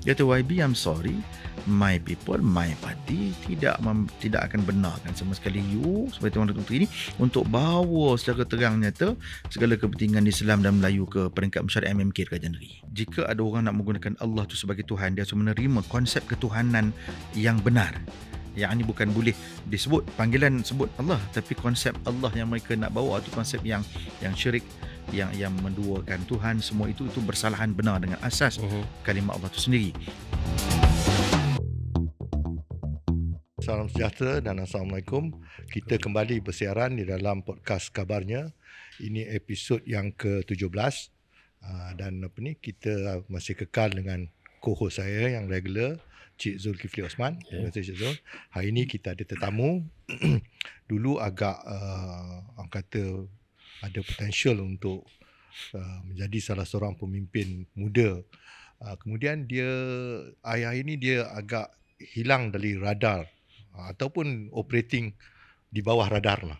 Kata YB, I'm sorry, my people, my party tidak akan benarkan sama sekali you sebagai Tuan Datuk Menteri ini untuk bawa secara terang nyata segala kepentingan Islam dan Melayu ke peringkat mesyuarat MMK di Kerajaan Negeri. Jika ada orang nak menggunakan Allah tu sebagai Tuhan, dia harus menerima konsep ketuhanan yang benar. Yang ini bukan boleh disebut panggilan sebut Allah, tapi konsep Allah yang mereka nak bawa itu konsep yang syirik, yang menduakan Tuhan, semua itu bersalahan benar dengan asas kalimah Allah itu sendiri. Salam sejahtera dan Assalamualaikum. Kita kembali bersiaran di dalam podcast Kabarnya. Ini episod yang ke-17 dan kita masih kekal dengan co-host saya yang regular, Cik Zulkifli Osman. Terima kasih Cik Zul. Hari ini kita ada tetamu. Dulu agak orang kata ada potential untuk menjadi salah seorang pemimpin muda. Kemudian dia akhir-akhir ini dia agak hilang dari radar ataupun operating di bawah radar lah.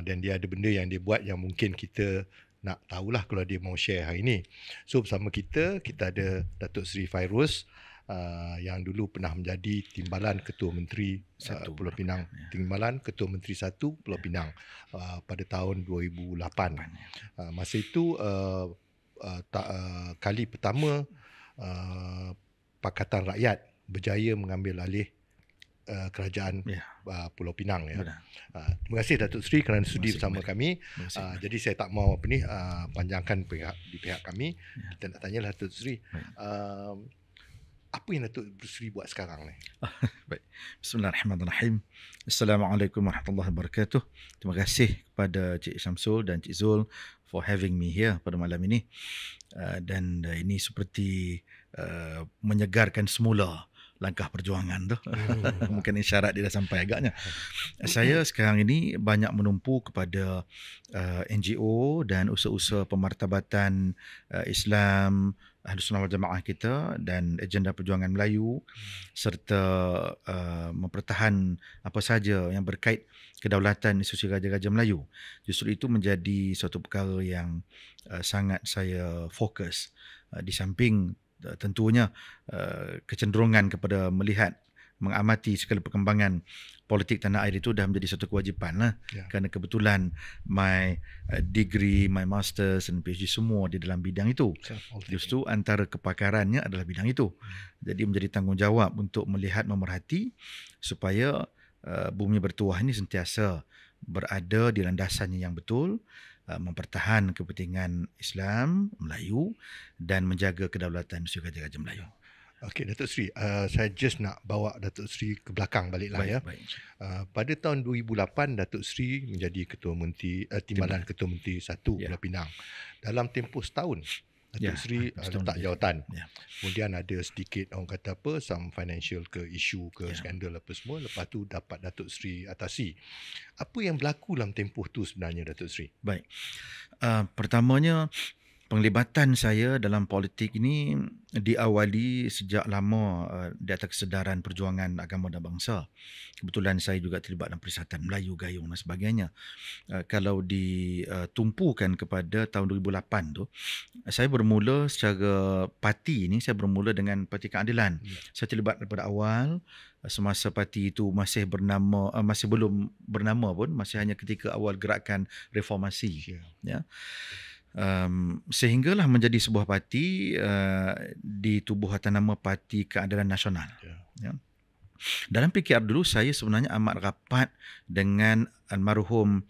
Dan dia ada benda yang dia buat yang mungkin kita nak tahulah kalau dia mau share hari ini. So bersama kita ada Datuk Seri Fairuz yang dulu pernah menjadi Timbalan Ketua Menteri Pulau Pinang, Timbalan Ketua Menteri 1 Pulau Pinang pada tahun 2008. Masa itu kali pertama Pakatan Rakyat berjaya mengambil alih kerajaan Pulau Pinang. Terima kasih Datuk Seri kerana sudi bersama kami. Jadi saya tak mahu panjangkan di pihak kami. Kita nak tanyalah Datuk Seri. Apa yang Datuk Seri buat sekarang ni? Baik. Bismillahirrahmanirrahim. Assalamualaikum warahmatullahi wabarakatuh. Terima kasih kepada Cik Syamsul dan Cik Zul for having me here pada malam ini. Dan ini seperti menyegarkan semula langkah perjuangan tu. Mungkin isyarat dia dah sampai agaknya. Saya sekarang ini banyak menumpu kepada NGO dan usaha-usaha pemartabatan Islam, Ahlus Sunnah wal Jamaah kita dan agenda perjuangan Melayu serta mempertahan apa saja yang berkait kedaulatan institusi Raja-Raja Melayu. Justru itu menjadi suatu perkara yang sangat saya fokus. Di samping tentunya kecenderungan kepada melihat, mengamati segala perkembangan politik tanah air itu dah menjadi satu kewajipan lah. Kerana kebetulan my degree, my masters dan PhD semua di dalam bidang itu. Justru antara kepakarannya adalah bidang itu. Jadi menjadi tanggungjawab untuk melihat, memerhati supaya bumi bertuah ini sentiasa berada di landasannya yang betul, mempertahan kepentingan Islam, Melayu dan menjaga kedaulatan Raja-Raja Melayu. Okey Datuk Seri, saya just nak bawa Datuk Seri ke belakang baliklah ya. Baik. Pada tahun 2008 Datuk Seri menjadi Ketua Menteri Timbalan Ketua Menteri 1 Pulau Pinang. Dalam tempoh setahun Datuk Seri letak jawatan. Kemudian ada sedikit orang kata apa, some financial ke isu ke skandal apa semua. Lepas tu dapat Datuk Seri atasi. Apa yang berlaku dalam tempoh tu sebenarnya Datuk Seri? Baik. Pertamanya, penglibatan saya dalam politik ini diawali sejak lama di atas kesedaran perjuangan agama dan bangsa. Kebetulan saya juga terlibat dalam Perserikatan Melayu, Gayung dan sebagainya. Kalau ditumpukan kepada tahun 2008 tu, saya bermula secara parti ini, saya bermula dengan Parti Keadilan. Saya terlibat daripada awal. Semasa parti itu masih bernama, masih belum bernama pun, masih hanya ketika awal gerakan reformasi. Sehinggalah menjadi sebuah parti di tubuh atas nama Parti Keadilan Nasional. Dalam PKR dulu saya sebenarnya amat rapat dengan almarhum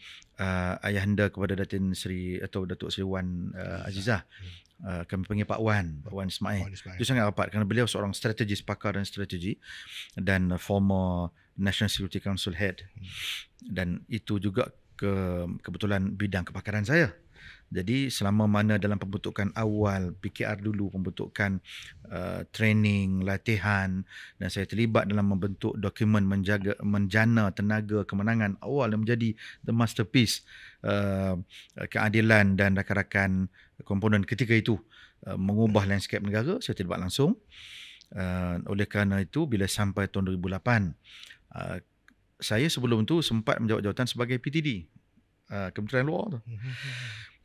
ayahanda kepada Datin Seri atau Datuk Seri Wan Azizah. Kami panggil Pak Wan Ismail. Itu sangat rapat kerana beliau seorang strategis, pakar dan strategi dan former National Security Council Head. Dan itu juga kebetulan bidang kepakaran saya. Jadi selama mana dalam pembentukan awal PKR dulu, pembentukan training, latihan, dan saya terlibat dalam membentuk dokumen menjana tenaga kemenangan awal yang menjadi the masterpiece keadilan dan rakan-rakan komponen ketika itu mengubah landscape negara, saya terlibat langsung. Oleh kerana itu bila sampai tahun 2008 saya sebelum tu sempat menjawat jawatan sebagai PTD Kementerian Luar tu.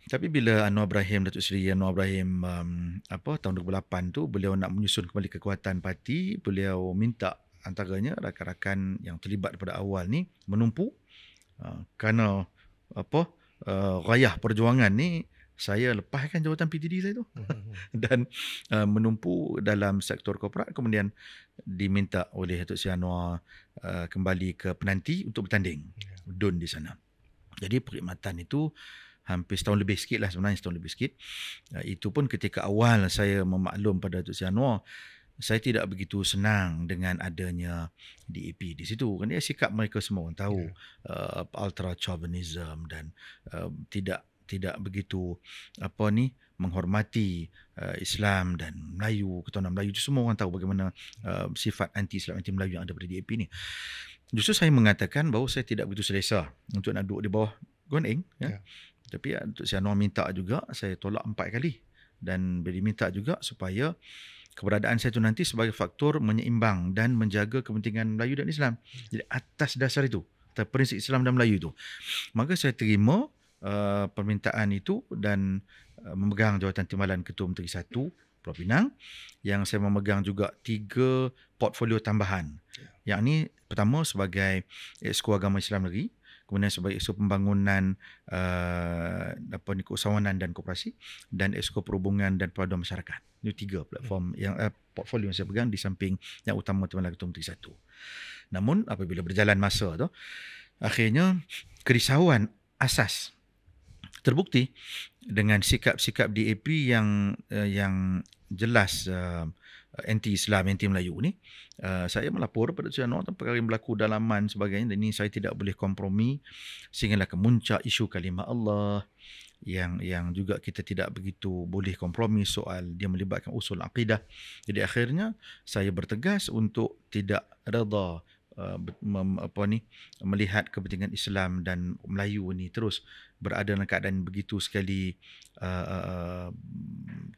Tapi bila Anwar Ibrahim, Datuk Seri Anwar Ibrahim tahun 2008 tu beliau nak menyusun kembali kekuatan parti, beliau minta antaranya rakan-rakan yang terlibat pada awal ni menumpu kerana rayah perjuangan ni saya lepaskan jawatan PTD saya tu dan menumpu dalam sektor korporat, kemudian diminta oleh Datuk Seri Anwar kembali ke penanti untuk bertanding DUN di sana. Jadi perkhidmatan itu hampir setahun lebih sikit lah sebenarnya, setahun lebih sikit. Itu pun ketika awal saya memaklum pada Datuk Seri Anwar, saya tidak begitu senang dengan adanya DAP di situ. Kerana sikap mereka semua orang tahu ultra chauvinism dan tidak begitu menghormati Islam dan Melayu, ketuhanan Melayu. Itu semua orang tahu bagaimana sifat anti-Islam, anti Melayu yang ada pada DAP ni. Justru saya mengatakan bahawa saya tidak begitu selesa untuk nak duduk di bawah Guan Eng. Tapi Datuk Seri Anwar minta juga, saya tolak 4 kali. Dan beliau minta juga supaya keberadaan saya itu nanti sebagai faktor menyeimbang dan menjaga kepentingan Melayu dan Islam. Jadi atas dasar itu, atas prinsip Islam dan Melayu itu, maka saya terima permintaan itu dan memegang jawatan timbalan Ketua Menteri 1 Pulau Pinang, yang saya memegang juga 3 portfolio tambahan. Yang ini pertama sebagai Exco Agama Islam Negeri, kemudian sebagai Exco Pembangunan Keusahawanan dan Koperasi, dan Exco Perhubungan dan Perpaduan Masyarakat. Ini 3 platform yang portfolio yang saya pegang di samping yang utama timbalan Ketua Menteri 1. Namun apabila berjalan masa tu, akhirnya kerisauan asas terbukti dengan sikap-sikap DAP yang jelas anti-Islam, anti-Melayu ni. Saya melapor pada Datuk Seri Anwar tentang perkara yang berlaku dalaman sebagainya, dan ini saya tidak boleh kompromi sehinggalah kemuncak isu kalimah Allah yang juga kita tidak begitu boleh kompromi soal dia melibatkan usul akidah. Jadi akhirnya saya bertegas untuk tidak redha melihat kepentingan Islam dan Melayu ni terus berada dalam keadaan begitu sekali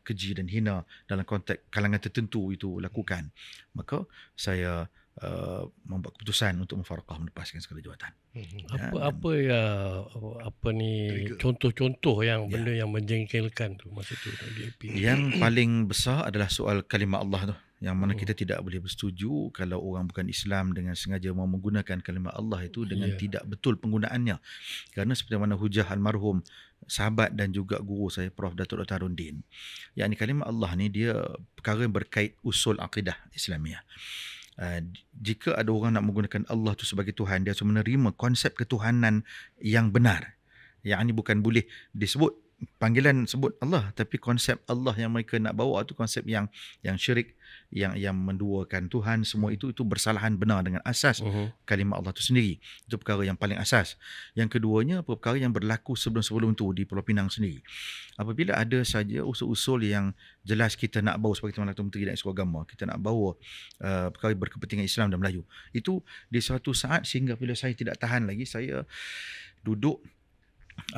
keji dan hina dalam konteks kalangan tertentu itu lakukan. Maka saya membuat keputusan untuk mufarakah, melepaskan segala jawatan. Contoh-contoh yang benda yang menjengkelkan tu masa tu DAP? Yang paling besar adalah soal kalimah Allah tu, yang mana kita tidak boleh bersetuju kalau orang bukan Islam dengan sengaja mau menggunakan kalimah Allah itu dengan tidak betul penggunaannya. Kerana seperti mana hujah almarhum sahabat dan juga guru saya Prof Datuk Dr. Harudin, yakni kalimah Allah ni dia perkara yang berkait usul akidah Islamiah. Jika ada orang nak menggunakan Allah tu sebagai Tuhan, dia harus menerima konsep ketuhanan yang benar. Yang ini bukan boleh disebut panggilan sebut Allah, tapi konsep Allah yang mereka nak bawa tu konsep yang syirik, yang menduakan Tuhan. Semua itu bersalahan benar dengan asas kalimah Allah itu sendiri. Itu perkara yang paling asas. Yang keduanya, perkara yang berlaku sebelum-sebelum tu di Pulau Pinang sendiri. Apabila ada saja usul-usul yang jelas kita nak bawa sebagai Timbalan Ketua Menteri dan Exco Agama, kita nak bawa perkara berkepentingan Islam dan Melayu, itu di suatu saat sehingga bila saya tidak tahan lagi, saya duduk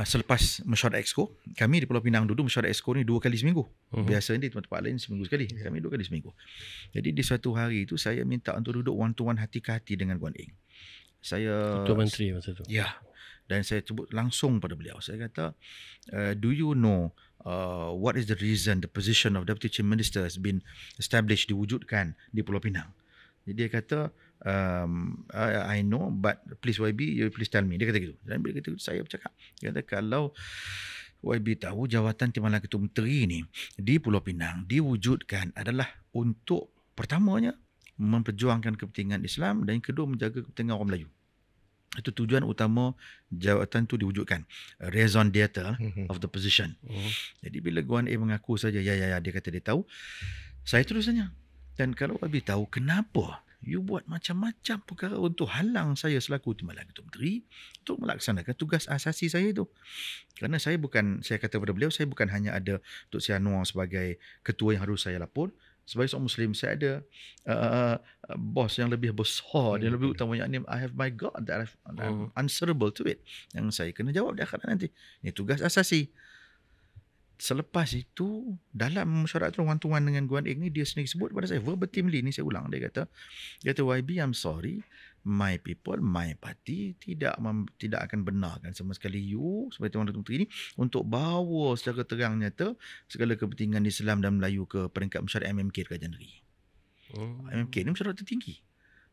selepas mesyuarat Exco. Kami di Pulau Pinang duduk mesyuarat Exco ni 2 kali seminggu. Biasanya di tempat-tempat lain seminggu sekali. Kami 2 kali seminggu. Jadi di suatu hari itu saya minta untuk duduk one to one, hati ke hati dengan Guan Eng. Saya Ketua Menteri masa tu. Ya. Dan saya sebut langsung pada beliau. Saya kata, do you know what is the reason the position of Deputy Chief Minister has been established, diwujudkan di Pulau Pinang? Jadi dia kata, I know, but please YB, you please tell me. Dia kata gitu. Dan bila kata gitu, saya bercakap. Dia kata, kalau YB tahu jawatan Timbalan Ketua Menteri ni di Pulau Pinang diwujudkan adalah untuk pertamanya memperjuangkan kepentingan Islam, dan yang kedua menjaga kepentingan orang Melayu. Itu tujuan utama jawatan tu diwujudkan. Raison d'être of the position. Jadi bila Guan A mengaku saja, ya, dia kata dia tahu, saya terus tanya. Dan kalau YB tahu, kenapa you buat macam-macam perkara untuk halang saya selaku Timbalan Ketua Menteri untuk melaksanakan tugas asasi saya itu? Kerana saya kata kepada beliau, saya bukan hanya ada Datuk Seri Anwar sebagai ketua yang harus saya lapor. Sebagai seorang Muslim, saya ada bos yang lebih besar, yang lebih utama, yakni I have my God that I'm answerable to it, yang saya kena jawab di akhirat nanti. Ini tugas asasi. Selepas itu, dalam mesyuarat tu one to one dengan Guan Eng ni, dia sendiri sebut kepada saya verbatimly, ni saya ulang, dia kata YB, I'm sorry, my people, my party tidak akan benarkan sama sekali you sebagai Tuan Menteri ini untuk bawa secara terang nyata segala kepentingan Islam dan Melayu ke peringkat mesyuarat MMK di Kerajaan Negeri. MMK ni mesyuarat tertinggi.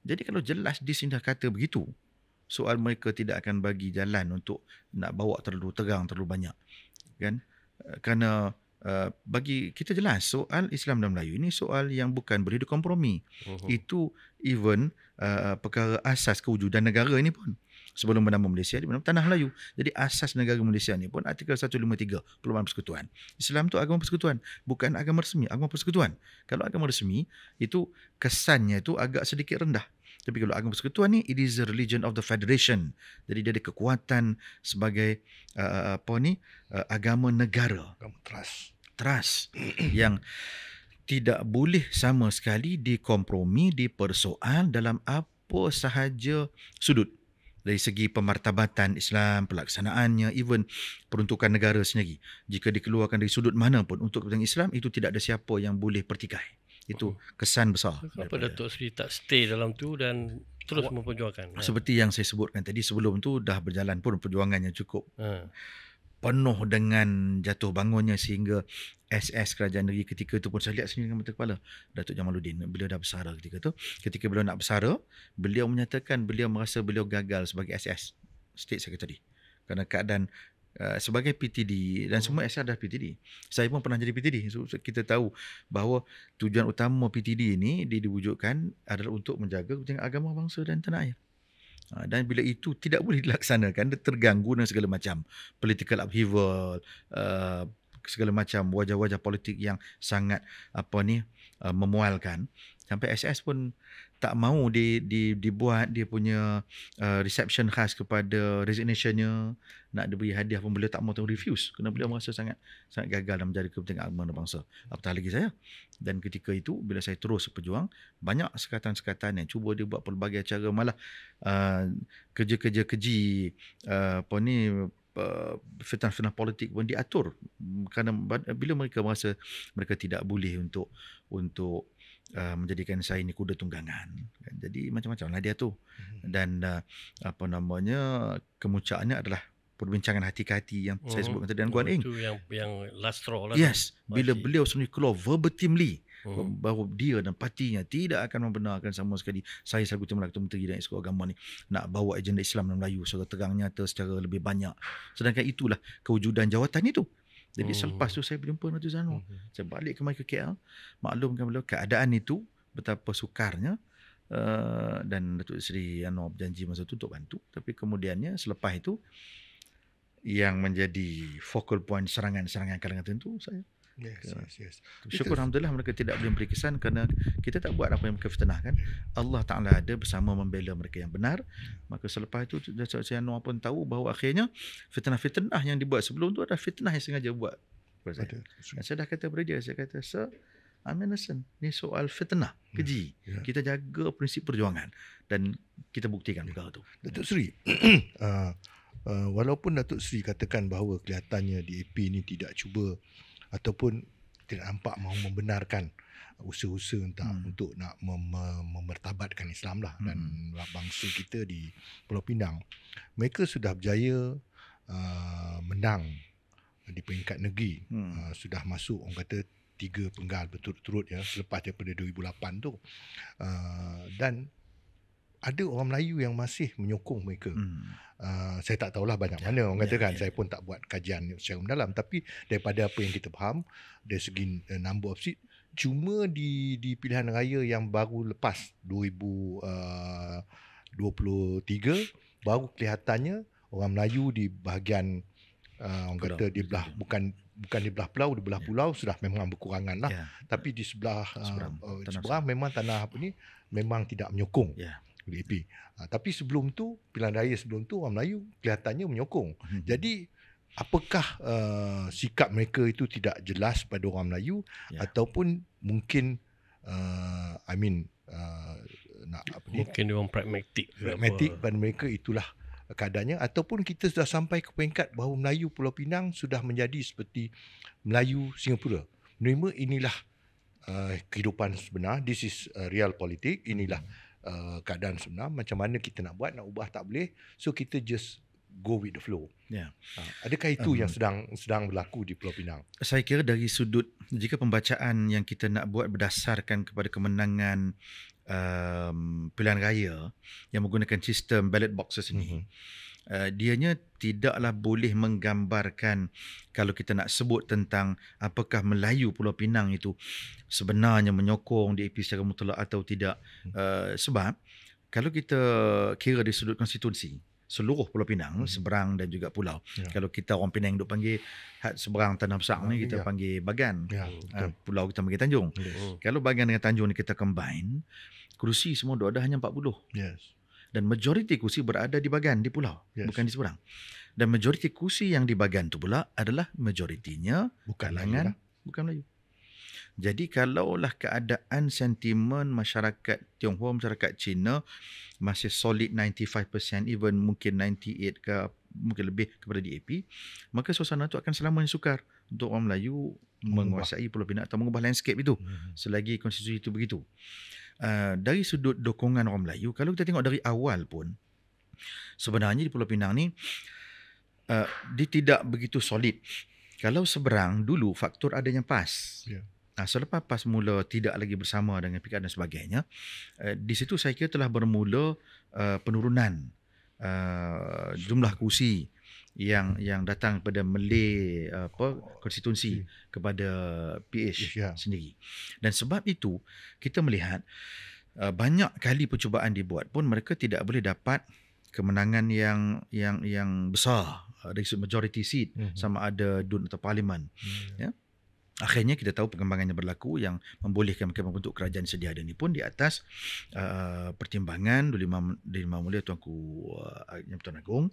Jadi kalau jelas di sini dah kata begitu, soal mereka tidak akan bagi jalan untuk nak bawa terlalu terang, terlalu banyak. Kan? Kerana bagi kita jelas soal Islam dan Melayu ini soal yang bukan boleh dikompromi. Itu even perkara asas kewujudan negara ini pun. Sebelum bernama Malaysia, di bernama Tanah Melayu. Jadi asas negara Malaysia ni pun artikel 153 Perluasan Persekutuan. Islam tu agama persekutuan, bukan agama resmi, agama persekutuan. Kalau agama resmi itu kesannya itu agak sedikit rendah. Tapi kalau agama persekutuan ni, it is a religion of the federation. Jadi dia ada kekuatan sebagai agama negara. Agama Trust yang tidak boleh sama sekali dikompromi, dipersoal dalam apa sahaja sudut. Dari segi pemartabatan Islam, pelaksanaannya, even peruntukan negara sendiri. Jika dikeluarkan dari sudut mana pun untuk kepentingan Islam, itu tidak ada siapa yang boleh pertikai. Itu kesan besar. Kenapa Datuk Seri tak stay dalam tu dan terus memperjuangkan? Seperti yang saya sebutkan tadi, sebelum tu dah berjalan pun perjuangannya cukup penuh dengan jatuh bangunnya sehingga SS Kerajaan Negeri ketika itu pun saya lihat sendiri dengan mata kepala. Datuk Jamaluddin, beliau dah bersara ketika tu. Ketika beliau nak bersara, beliau menyatakan beliau merasa beliau gagal sebagai SS, State Secretary. Kerana keadaan sebagai PTD dan semua SS dah PTD. Saya pun pernah jadi PTD. So, kita tahu bahawa tujuan utama PTD ini diwujudkan adalah untuk menjaga kepentingan agama, bangsa dan tanah air. Dan bila itu tidak boleh dilaksanakan, dia terganggu dengan segala macam political upheaval, segala macam wajah-wajah politik yang sangat memualkan. Sampai SS pun tak mahu dibuat dia punya reception khas kepada resignationnya, nak diberi hadiah pun beliau tak mahu, refuse kerana beliau merasa sangat gagal dalam menjaga kepentingan agama dan bangsa. Apatah lagi saya. Dan ketika itu bila saya terus berjuang, banyak sekatan-sekatan yang cuba dia buat pelbagai cara, malah kerja-kerja keji fitnah-fitnah politik pun diatur kerana bila mereka merasa mereka tidak boleh untuk menjadikan saya ni kuda tunggangan. Jadi macam-macam lah dia tu. Dan kemuncaannya adalah perbincangan hati ke hati yang saya sebutkan tadi dengan Guan Eng. Itu yang last straw lah. Yes, bila beliau sendiri keluar verbatimly bahawa dia dan partinya tidak akan membenarkan sama sekali saya selaku Timbalan Ketua Menteri dan Eksekutif Agama ni nak bawa agenda Islam dan Melayu secara terang nyata, secara lebih banyak. Sedangkan itulah kewujudan jawatan itu. Jadi selepas tu saya berjumpa Datuk Zanur. Saya balik kembali ke KL, maklumkan beliau keadaan itu betapa sukarnya, dan Datuk Seri Anwar berjanji masa itu untuk bantu. Tapi kemudiannya selepas itu yang menjadi focal point serangan-serangan kalangan tertentu saya. Yes. Syukur Alhamdulillah mereka tidak boleh memberi kesan kerana kita tak buat apa yang mereka fitnahkan. Allah Ta'ala ada bersama membela mereka yang benar. Maka selepas itu Datuk Seri Anwar pun tahu bahawa akhirnya fitnah-fitnah yang dibuat sebelum tu adalah fitnah yang sengaja buat. Saya dah kata kepada dia, saya kata, Sir, I'm innocent. Ni soal fitnah, keji. Kita jaga prinsip perjuangan dan kita buktikan perkara tu. Datuk Seri, walaupun Datuk Seri katakan bahawa kelihatannya DAP ni tidak cuba ataupun tidak nampak mahu membenarkan usaha-usaha untuk nak memertabatkan Islam lah dan bangsa kita di Pulau Pinang, mereka sudah berjaya menang di peringkat negeri. Sudah masuk orang kata 3 penggal berturut-turut ya, selepas daripada 2008 tu, dan ada orang Melayu yang masih menyokong mereka. Saya tak tahulah banyak mana orang katakan. Saya pun tak buat kajian secara mendalam, tapi daripada apa yang kita faham dari segi number of seat, cuma di pilihan raya yang baru lepas 2023 baru kelihatannya orang Melayu di bahagian orang kata di belah bukan di belah pulau, di belah pulau sudah memang berkurangan lah. Tapi di sebelah seberang memang tanah apa ni memang tidak menyokong DAP. Tapi sebelum tu, pilihan raya sebelum tu, orang Melayu kelihatannya menyokong. Jadi apakah sikap mereka itu tidak jelas pada orang Melayu, ataupun mungkin mungkin dia orang pragmatik pada mereka, itulah keadaannya, ataupun kita sudah sampai ke peringkat bahawa Melayu Pulau Pinang sudah menjadi seperti Melayu Singapura. Menerima inilah kehidupan sebenar, this is real politik, inilah keadaan sebenar, macam mana kita nak buat, nak ubah tak boleh. So kita just go with the flow. Ya. Adakah itu yang sedang berlaku di Pulau Pinang? Saya kira dari sudut, jika pembacaan yang kita nak buat berdasarkan kepada kemenangan pilihan raya yang menggunakan sistem ballot boxes ini, dianya tidaklah boleh menggambarkan, kalau kita nak sebut tentang apakah Melayu Pulau Pinang itu sebenarnya menyokong DAP secara mutlak atau tidak. Sebab kalau kita kira dari sudut konstitusi seluruh Pulau Pinang, seberang dan juga pulau. Kalau kita orang Penang duk panggil seberang Tanah Besar ni, kita panggil Bagan. Pulau kita panggil Tanjung. Kalau Bagan dengan Tanjung ni kita combine, kerusi semua ada hanya 40. Dan majoriti kursi berada di Bagan, di pulau, bukan di seberang. Dan majoriti kursi yang di Bagan tu pula adalah majoritinya kalangan bukan Melayu. Jadi kalaulah keadaan sentimen masyarakat Tionghoa, masyarakat Cina masih solid 95%, even mungkin 98 ke mungkin lebih kepada DAP, maka suasana itu akan selamanya sukar untuk orang Melayu menguasai Pulau Pinang atau mengubah landscape itu selagi konstitusi itu begitu. Dari sudut dokongan orang Melayu, kalau kita tengok dari awal pun, sebenarnya di Pulau Pinang ni dia tidak begitu solid. Kalau seberang dulu faktor adanya PAS. Selepas PAS mula tidak lagi bersama dengan PKR dan sebagainya, di situ saya kira telah bermula penurunan jumlah kursi yang datang kepada Malay konstitusi kepada PH sendiri. Dan sebab itu kita melihat banyak kali percubaan dibuat pun mereka tidak boleh dapat kemenangan yang besar dari sudut majority seat, sama ada DUN atau parlimen. Ya. Akhirnya kita tahu perkembangannya berlaku yang membolehkan mereka membentuk kerajaan sedia ada ini pun di atas pertimbangan Duli Imam Mulia Tuanku Yang Pertuan Agong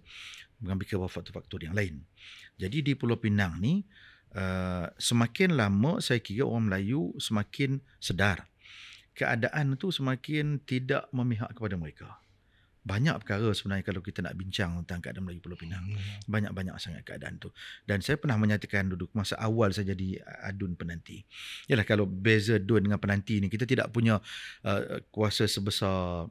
mengambil beberapa faktor-faktor yang lain. Jadi di Pulau Pinang ni semakin lama saya kira orang Melayu semakin sedar keadaan itu semakin tidak memihak kepada mereka. Banyak perkara sebenarnya kalau kita nak bincang tentang keadaan Melayu Pulau Pinang. Banyak-banyak sangat keadaan tu. Dan saya pernah menyatakan duduk masa awal saya jadi adun penanti. Yalah, kalau beza DUN dengan penanti ni, kita tidak punya kuasa sebesar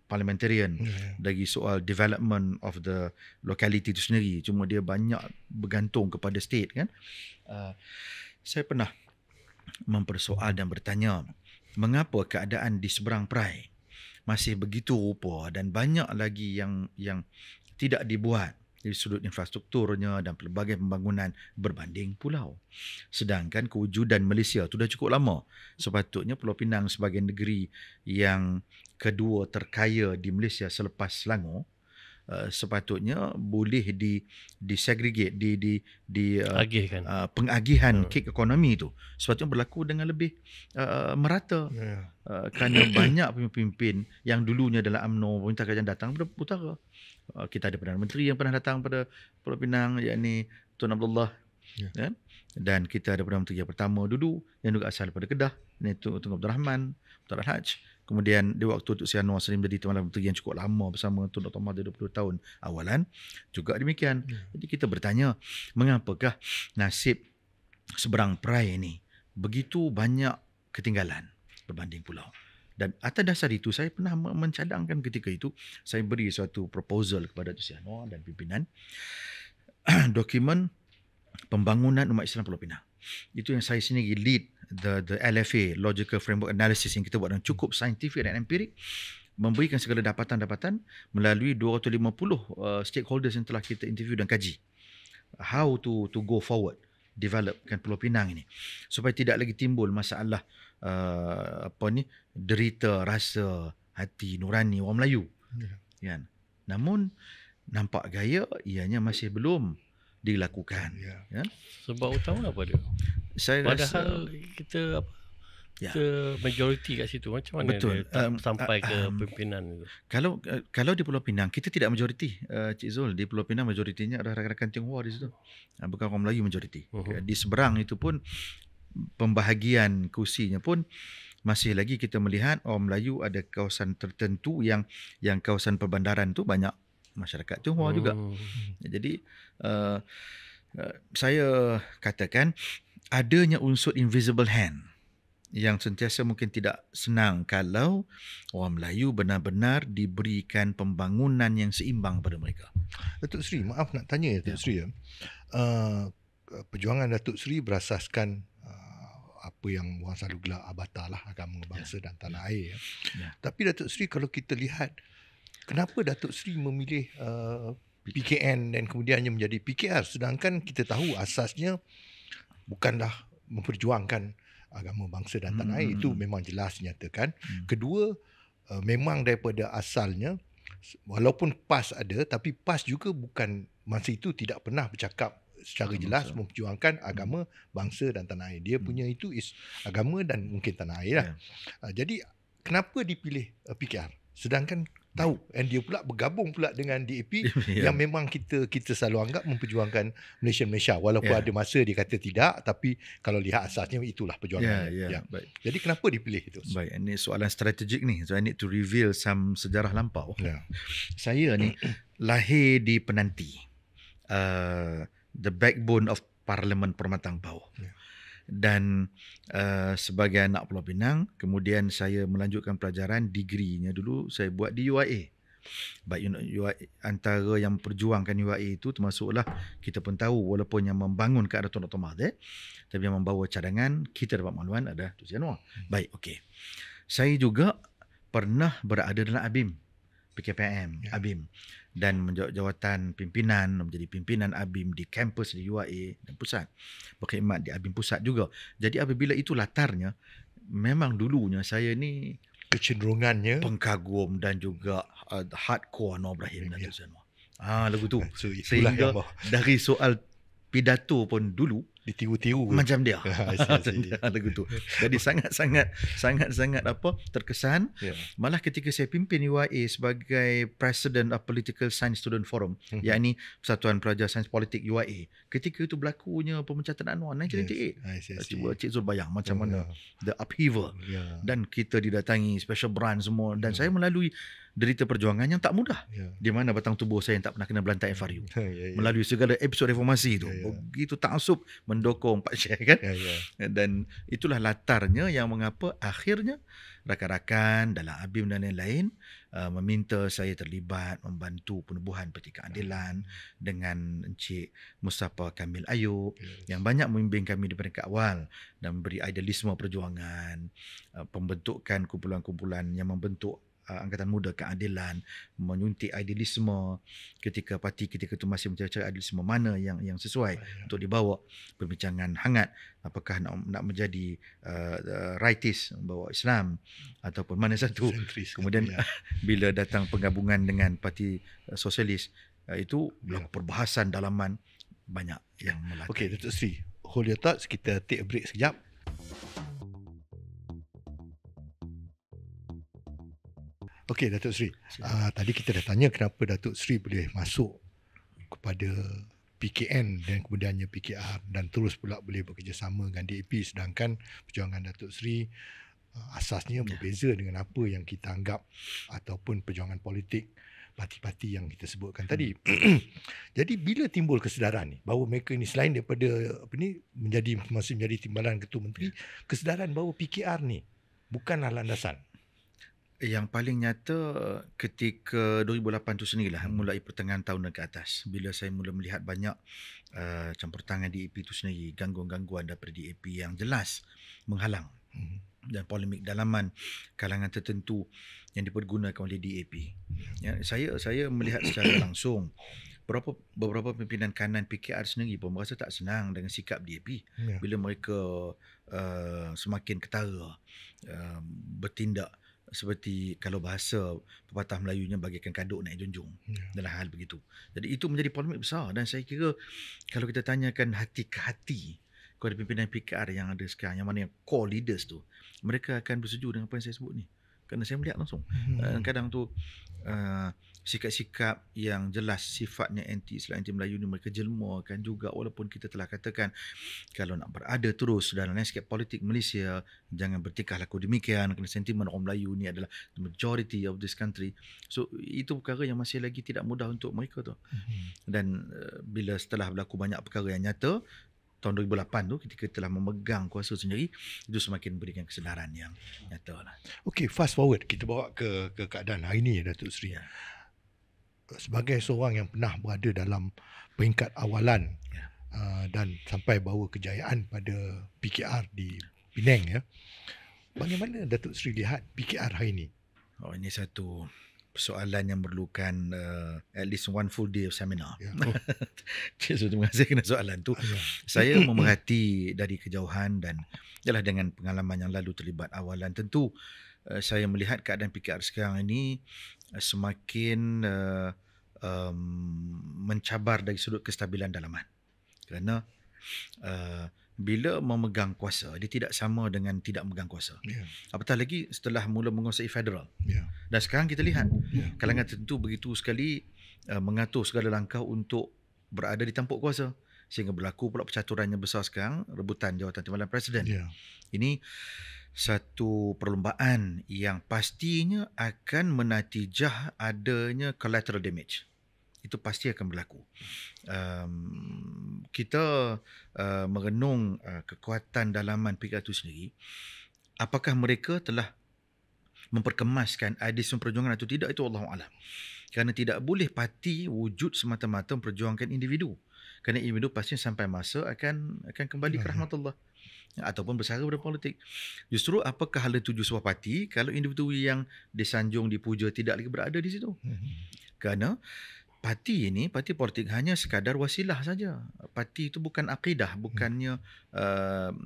parliamentarian dari soal development of the locality itu sendiri. Cuma dia banyak bergantung kepada state kan. Saya pernah mempersoal dan bertanya, mengapa keadaan di seberang Perai masih begitu rupa dan banyak lagi yang tidak dibuat dari sudut infrastrukturnya dan pelbagai pembangunan berbanding pulau. Sedangkan kewujudan Malaysia itu dah cukup lama. Sepatutnya Pulau Pinang sebagai negeri yang kedua terkaya di Malaysia selepas Selangor, sepatutnya boleh disegregate, agihkan. Pengagihan kek ekonomi itu sepatutnya berlaku dengan lebih merata. Kerana banyak pemimpin yang dulunya dalam UMNO, pemerintah kerajaan datang pada utara. Kita ada Perdana Menteri yang pernah datang pada Pulau Pinang, yakni Tun Abdullah. Kan? Dan kita ada Perdana Menteri yang pertama dulu yang juga asal daripada Kedah, iaitu Tun Abdul Rahman, Tun Al-Haj. Kemudian di waktu Tun Sri Anwar Salim menjadi Perdana Menteri yang cukup lama bersama Tun Dr. Mahathir 20 tahun awalan, juga demikian. Jadi kita bertanya, mengapakah nasib seberang Perai ini begitu banyak ketinggalan berbanding pulau? Dan atas dasar itu saya pernah mencadangkan ketika itu, saya beri suatu proposal kepada Tun Sri Anwar dan pimpinan dokumen pembangunan umat Islam Pulau Pinang. Itu yang saya sendiri lead the LFA, Logical Framework Analysis, yang kita buat dengan cukup saintifik dan empirik, memberikan segala dapatan-dapatan melalui 250 stakeholders yang telah kita interview dan kaji. How to go forward, developkan Pulau Pinang ini supaya tidak lagi timbul masalah derita rasa hati nurani orang Melayu. Kan? Namun nampak gaya ianya masih belum dilakukan. Kan? Sebab utama apa dia? Saya Padahal rasa, kita kita majoriti kat situ, macam mana betul. dia sampai ke pimpinan itu? Kalau di Pulau Pinang kita tidak majoriti, Cik Zul. Di Pulau Pinang majoritinya adalah rakan-rakan Tionghoa di situ. Bukan orang Melayu majoriti. Di seberang itu pun pembahagian kursinya pun masih lagi kita melihat orang Melayu ada kawasan tertentu yang kawasan perbandaran tu banyak masyarakat Tionghoa juga. Jadi saya katakan adanya unsur invisible hand yang sentiasa mungkin tidak senang kalau orang Melayu benar-benar diberikan pembangunan yang seimbang pada mereka. Datuk Seri, maaf nak tanya Datuk Seri. Perjuangan Datuk Seri berasaskan apa yang orang selalu gelar ABATA lah, agama, bangsa dan tanah air. Tapi Datuk Seri, kalau kita lihat, kenapa Datuk Seri memilih PKN dan kemudiannya menjadi PKR, sedangkan kita tahu asasnya bukanlah memperjuangkan agama, bangsa dan tanah air. Itu memang jelas dinyatakan. Kedua, memang daripada asalnya, walaupun PAS ada, tapi PAS juga bukan, masa itu tidak pernah bercakap secara jelas memperjuangkan agama, bangsa dan tanah air. Dia punya itu is agama dan mungkin tanah air lah. Jadi kenapa dipilih PKR? Sedangkan tahu, and dia pula bergabung pula dengan DAP yang memang kita selalu anggap memperjuangkan Malaysia, walaupun ada masa dia kata tidak, tapi kalau lihat asasnya itulah perjuangannya. Baik. Jadi kenapa dipilih itu? Baik, ini soalan strategik ni, so I need to reveal some sejarah lampau. Saya ni lahir di Penanti, the backbone of Parlimen Permatang Bau. Dan sebagai anak Pulau Pinang, kemudian saya melanjutkan pelajaran, degree-nya dulu saya buat di UIA. Baik, antara yang perjuangkan UIA itu termasuklah, kita pun tahu walaupun yang membangun ke arah Tun Dr. Mahathir, tapi yang membawa cadangan kita dapat makluman ada Tun Sri Anwar. Baik, okey. Saya juga pernah berada dalam ABIM, PKPM, ABIM, dan menjawab jawatan pimpinan, menjadi pimpinan ABIM di kampus di UIA dan pusat, berkhidmat di ABIM pusat juga. Jadi apabila itu latarnya, memang dulunya saya ni kecenderungannya pengkagum dan juga hardcore Anwar Ibrahim dan Tun Anwar. Lagu tu. Sehingga dari soal pidato pun dulu ditiru-tiru macam dia. Lagu tu. Jadi sangat-sangat terkesan. Malah ketika saya pimpin UIA sebagai President of Political Science Student Forum, yakni Persatuan Pelajar Sains Politik UIA, ketika itu berlakunya pemecatan Anwar 1998. Cuba Cik Zul bayang macam mana the upheaval. Dan kita didatangi special branch semua, dan saya melalui derita perjuangan yang tak mudah, di mana batang tubuh saya yang tak pernah kena belantai FRU, melalui segala episod reformasi itu, begitu taksub mendukung Pak Syekh kan. Dan itulah latarnya yang mengapa akhirnya rakan-rakan dalam ABIM dan lain-lain meminta saya terlibat membantu penubuhan Parti Keadilan dengan Encik Mustafa Kamil Ayub yang banyak membimbing kami di peringkat awal dan memberi idealisme perjuangan, pembentukan kumpulan-kumpulan yang membentuk Angkatan Muda Keadilan, menyuntik idealisme ketika parti ketika itu masih mencari idealisme mana yang sesuai untuk dibawa perbincangan hangat, apakah nak menjadi rightis, membawa Islam ataupun mana satu. Kemudian bila datang penggabungan dengan parti sosialis, itu berlaku perbahasan dalaman banyak yang melatih. Okey, Datuk Seri, hold your thoughts, kita take a break sekejap. Okey, Datuk Seri. Tadi kita dah tanya kenapa Datuk Seri boleh masuk kepada PKN dan kemudiannya PKR dan terus pula boleh bekerjasama dengan DAP, sedangkan perjuangan Datuk Seri asasnya berbeza dengan apa yang kita anggap ataupun perjuangan politik parti-parti yang kita sebutkan tadi. Jadi bila timbul kesedaran ni bahawa mereka ni selain daripada masih menjadi timbalan Ketua Menteri, kesedaran bahawa PKR ni bukanlah landasan. Yang paling nyata ketika 2008 tu sendirilah, mulai pertengahan tahun dan ke atas, bila saya mula melihat banyak campur tangan DAP itu sendiri, gangguan-gangguan daripada DAP yang jelas menghalang dan polemik dalaman kalangan tertentu yang dipergunakan oleh DAP. Saya melihat secara langsung beberapa pimpinan kanan PKR sendiri pun merasa tak senang dengan sikap DAP bila mereka semakin ketara bertindak seperti kalau bahasa pepatah Melayunya bagaikan kaduk naik junjung dalam hal begitu. Jadi itu menjadi polemik besar, dan saya kira kalau kita tanyakan hati ke hati kepada pimpinan PKR yang ada sekarang, yang mana yang core leaders tu, mereka akan bersetuju dengan apa yang saya sebut ni. Kerana saya melihat langsung kadang tu sikap-sikap yang jelas sifatnya anti-Islam, anti-Melayu ni mereka jelmakan juga, walaupun kita telah katakan kalau nak berada terus dalam landscape politik Malaysia, jangan bertingkah laku demikian, kerana sentimen orang Melayu ni adalah the majority of this country. So itu perkara yang masih lagi tidak mudah untuk mereka tu. Dan bila setelah berlaku banyak perkara yang nyata, tahun 2008 tu ketika telah memegang kuasa sendiri, itu semakin memberikan kesedaran yang nyata lah. Okey, fast forward kita bawa ke keadaan hari ini, Datuk Seri. Ya. Sebagai seorang yang pernah berada dalam peringkat awalan Ya. Dan sampai bawa kejayaan pada PKR di Penang, ya. Bagaimana Datuk Seri lihat PKR hari ini? Oh, ini satu persoalan yang memerlukan at least one full day of seminar. Ya. So, terima kasih kena soalan tu. Saya memerhati dari kejauhan dan ialah dengan pengalaman yang lalu terlibat awalan, tentu saya melihat keadaan PKR sekarang ini semakin mencabar dari sudut kestabilan dalaman. Kerana bila memegang kuasa, dia tidak sama dengan tidak memegang kuasa. Ya. Apatah lagi setelah mula menguasai federal. Ya. Dan sekarang kita lihat Ya. kalangan tertentu begitu sekali mengatur segala langkah untuk berada di tampuk kuasa, sehingga berlaku pula percaturan yang besar sekarang, rebutan jawatan timbalan presiden. Ya. Ini satu perlombaan yang pastinya akan menatijah adanya collateral damage. Itu pasti akan berlaku. Kita merenung kekuatan dalaman PKR itu sendiri. Apakah mereka telah memperkemaskan idealisme perjuangan atau tidak, itu Allahu'alam. Kerana tidak boleh parti wujud semata-mata memperjuangkan individu. Kerana individu pasti sampai masa akan kembali ke rahmat Allah, ataupun bersara pada politik. Justru apakah hala tuju sebuah parti kalau individu yang disanjung, dipuja tidak lagi berada di situ? Kerana parti ini, parti politik hanya sekadar wasilah saja. Parti itu bukan akidah, bukannya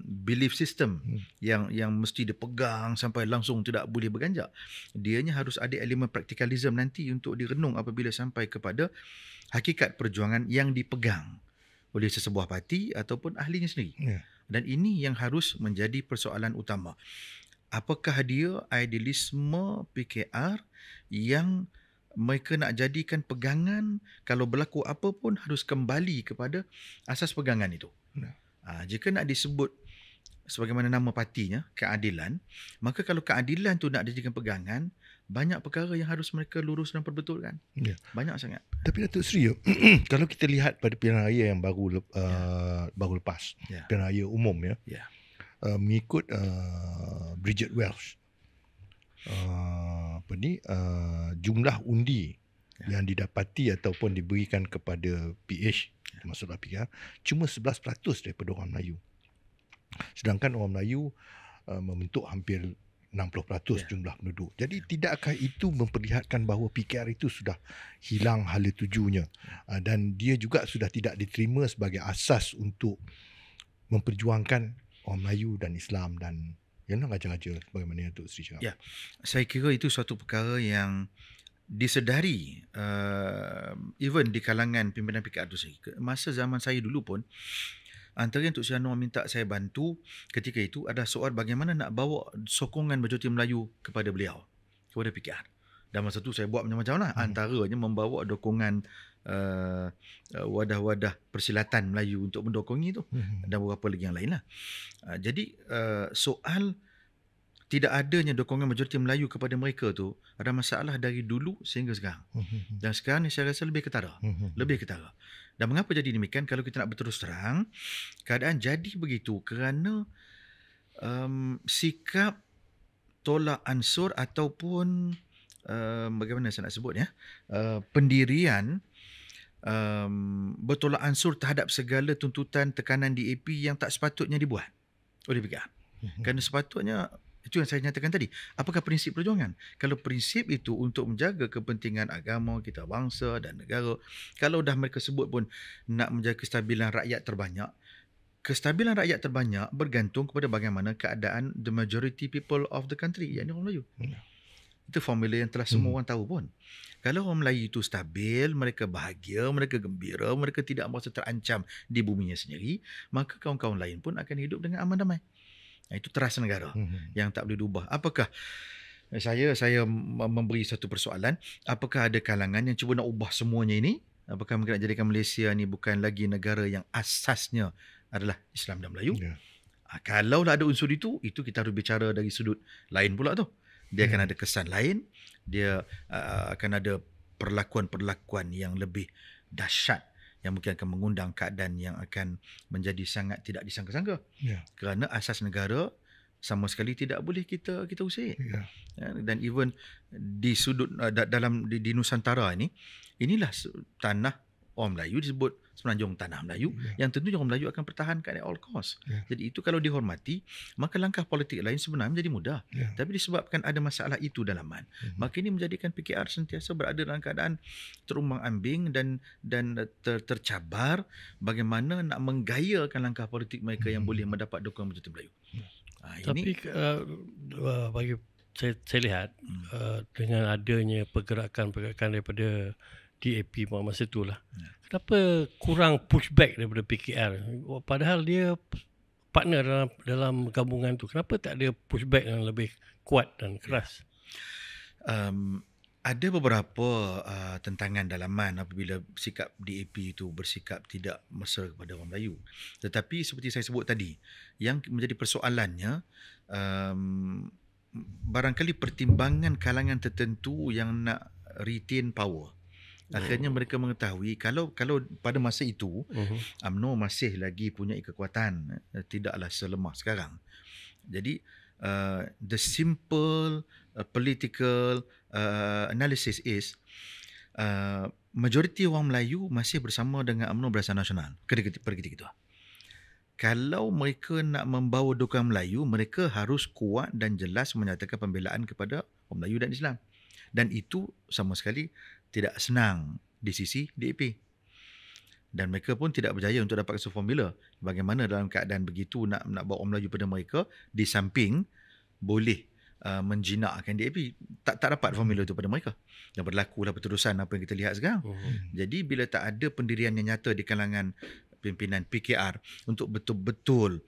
belief system yang mesti dipegang sampai langsung tidak boleh berganjak. Dianya harus ada elemen praktikalism nanti untuk direnung apabila sampai kepada hakikat perjuangan yang dipegang oleh sesebuah parti ataupun ahlinya sendiri. Ya. Dan ini yang harus menjadi persoalan utama. Apakah dia idealisme PKR yang mereka nak jadikan pegangan, kalau berlaku apa pun harus kembali kepada asas pegangan itu. Jika nak disebut sebagaimana nama partinya, keadilan, maka kalau keadilan tu nak dijadikan pegangan, banyak perkara yang harus mereka lurus dan perbetulkan. Ya. Banyak sangat. Tapi Datuk Seri, kalau kita lihat pada pilihan raya yang baru lepas, Ya. pilihan raya umum, ya, Ya. mengikut Bridget Welsh, jumlah undi yang didapati ataupun diberikan kepada PH, maksudnya PKR, cuma 11% daripada orang Melayu. Sedangkan orang Melayu membentuk hampir 60% jumlah penduduk. Jadi tidakkah itu memperlihatkan bahawa PKR itu sudah hilang hala tujunya, dan dia juga sudah tidak diterima sebagai asas untuk memperjuangkan orang Melayu dan Islam dan yang nak raja-raja bagaimana Datuk Seri cakap? Ya, saya kira itu suatu perkara yang disedari even di kalangan pimpinan PKR itu sendiri. Masa zaman saya dulu pun, antara yang Tuk Sri Anwar minta saya bantu ketika itu ada soal bagaimana nak bawa sokongan majoriti Melayu kepada beliau, kepada PKR. Dan masa tu saya buat macam-macam lah. Antaranya membawa dukungan wadah-wadah persilatan Melayu untuk mendokongi itu, dan beberapa lagi yang lain lah. Jadi soal tidak adanya dukungan majoriti Melayu kepada mereka tu ada masalah dari dulu sehingga sekarang. Dan sekarang ni saya rasa lebih ketara. Lebih ketara. Dan mengapa jadi demikian? Kalau kita nak berterus terang, keadaan jadi begitu kerana sikap tolak ansur ataupun bagaimana saya nak sebut ya, pendirian bertolak ansur terhadap segala tuntutan tekanan DAP yang tak sepatutnya dibuat oleh PKR. Kerana sepatutnya, itu yang saya nyatakan tadi, apakah prinsip perjuangan? Kalau prinsip itu untuk menjaga kepentingan agama kita, bangsa dan negara, kalau dah mereka sebut pun nak menjaga kestabilan rakyat terbanyak, kestabilan rakyat terbanyak bergantung kepada bagaimana keadaan the majority people of the country, iaitu orang Melayu. Itu formula yang telah semua orang tahu pun. Kalau orang Melayu itu stabil, mereka bahagia, mereka gembira, mereka tidak merasa terancam di buminya sendiri, maka kawan-kawan lain pun akan hidup dengan aman damai. Itu terasa negara yang tak boleh diubah. Apakah saya memberi satu persoalan, apakah ada kalangan yang cuba nak ubah semuanya ini? Apakah mereka nak jadikan Malaysia ni bukan lagi negara yang asasnya adalah Islam dan Melayu? Kalau ada unsur itu kita harus bicara dari sudut lain pula tu. Dia akan ada kesan lain, dia akan ada perlakuan-perlakuan yang lebih dahsyat, yang mungkin akan mengundang keadaan yang akan menjadi sangat tidak disangka-sangka. Kerana asas negara sama sekali tidak boleh kita usik. Dan even di sudut di Nusantara ini, inilah tanah orang Melayu disebut Semenanjung Tanah Melayu, yang tentunya orang Melayu akan pertahankan at all cost. Jadi itu kalau dihormati, maka langkah politik lain sebenarnya menjadi mudah. Tapi disebabkan ada masalah itu dalaman, maka ini menjadikan PKR sentiasa berada dalam keadaan terumbang-ambing dan tercabar bagaimana nak menggayakan langkah politik mereka yang boleh mendapat dukungan masyarakat Melayu. Tapi bagi saya lihat dengan adanya pergerakan daripada DAP masa itulah, kenapa kurang pushback daripada PKR, padahal dia partner dalam gabungan tu, kenapa tak ada pushback yang lebih kuat dan keras? Ada beberapa tentangan dalaman apabila sikap DAP itu bersikap tidak mesra kepada orang Melayu. Tetapi seperti saya sebut tadi, yang menjadi persoalannya barangkali pertimbangan kalangan tertentu yang nak retain power. Akhirnya mereka mengetahui kalau pada masa itu UMNO masih lagi punya kekuatan, tidaklah selemah sekarang. Jadi the simple political analysis is majoriti orang Melayu masih bersama dengan UMNO Barisan Nasional ketika itu. Kalau mereka nak membawa dukungan Melayu, mereka harus kuat dan jelas menyatakan pembelaan kepada orang Melayu dan Islam. Dan itu sama sekali tidak senang di sisi DAP. Dan mereka pun tidak berjaya untuk dapatkan satu formula bagaimana dalam keadaan begitu nak bawa orang Melayu pada mereka, di samping boleh menjinakkan DAP. Tak dapat formula itu pada mereka. Dan berlakulah perterusan apa yang kita lihat sekarang. Jadi bila tak ada pendirian yang nyata di kalangan pimpinan PKR untuk betul-betul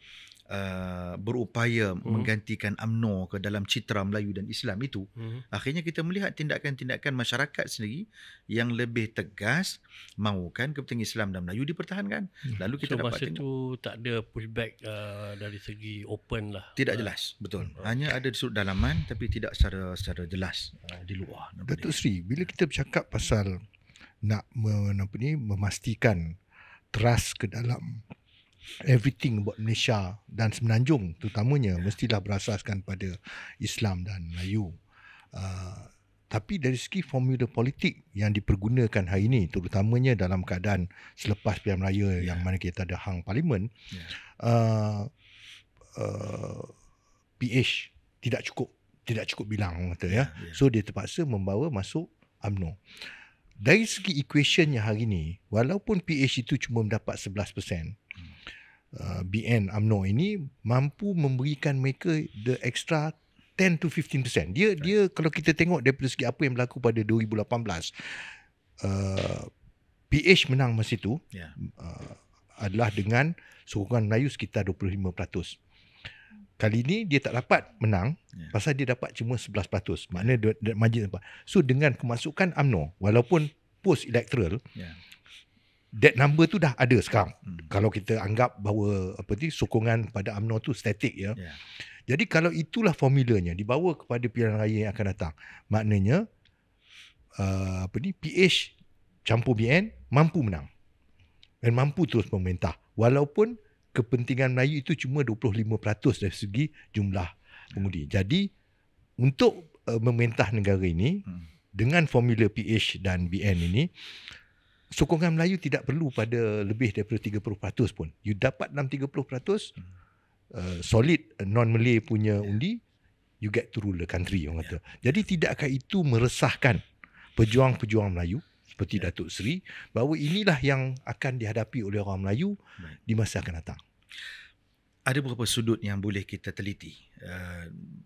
berupaya menggantikan UMNO ke dalam citra Melayu dan Islam itu, akhirnya kita melihat tindakan-tindakan masyarakat sendiri yang lebih tegas mahukan kepentingan Islam dan Melayu dipertahankan. Lalu kita dapat masa tu tak ada pushback dari segi open lah. Tidak jelas, betul. Hanya ada di sudut dalaman tapi tidak secara jelas di luar. Datuk Seri, bila kita bercakap pasal nak memastikan trust ke dalam everything about Malaysia dan Semenanjung terutamanya mestilah berasaskan pada Islam dan Melayu. Tapi dari segi formula politik yang dipergunakan hari ini, terutamanya dalam keadaan selepas pilihan raya yang mana kita ada hang parlimen, PH tidak cukup bilang kata So dia terpaksa membawa masuk UMNO. Dari segi equation yang hari ini, walaupun PH itu cuma mendapat 11%, BN UMNO ini mampu memberikan mereka the extra 10 to 15%. Dia kalau kita tengok daripada segi apa yang berlaku pada 2018, PH menang masa itu adalah dengan sokongan Melayu sekitar 25%. Kali ini dia tak dapat menang pasal dia dapat cuma 11%. Maknanya margin apa. So dengan kemasukan UMNO, walaupun post electoral, that number tu dah ada sekarang. Kalau kita anggap bahawa sokongan pada UMNO tu statik Jadi kalau itulah formulanya dibawa kepada pilihan raya yang akan datang, maknanya PH campur BN mampu menang dan mampu terus memerintah walaupun kepentingan Melayu itu cuma 25% dari segi jumlah pengundi. Jadi untuk memerintah negara ini dengan formula PH dan BN ini, sokongan Melayu tidak perlu pada lebih daripada 30% pun. You dapat dalam 30% solid non-Malay punya undi, you get to rule the country, orang kata. Jadi tidakkah itu meresahkan pejuang-pejuang Melayu seperti Datuk Seri bahawa inilah yang akan dihadapi oleh orang Melayu di masa akan datang? Ada beberapa sudut yang boleh kita teliti